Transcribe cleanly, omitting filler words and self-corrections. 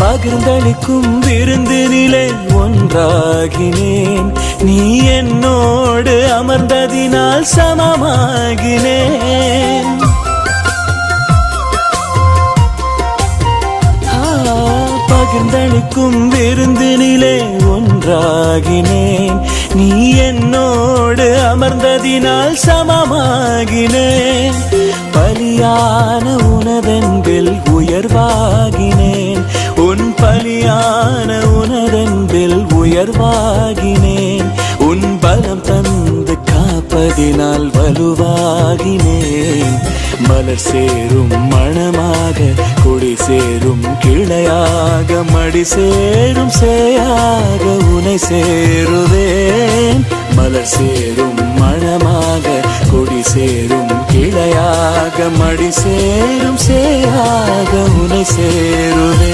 பகிர்ந்தளிக்கும் விருந்தினிலே ஒன்றாகினேன். நீ என்னோடு அமர்ந்ததினால் சமமாகினேன். பகிர்ந்தளிக்கும் விருந்தினிலே ஒன்றாகினேன். நீ என்னோடு அமர்ந்ததினால் சமமாகினேன். பலியான உனதன்பில் உயர்வாகினேன். உன் பலியான உனதன்பில் உயர்வாகினேன். உன் பலம் தந்து காப்பதினால் வலுவாகினேன். மலர் சேரும் மணமாக, கொடி சேரும் கிளையாக, மடி சேரும் சேயாக உனை சேருவேன். மலர் சேரும் மணமாக, கொடி சேரும் கிளையாக, மடி சேரும் சேயாக உனை சேருவேன்.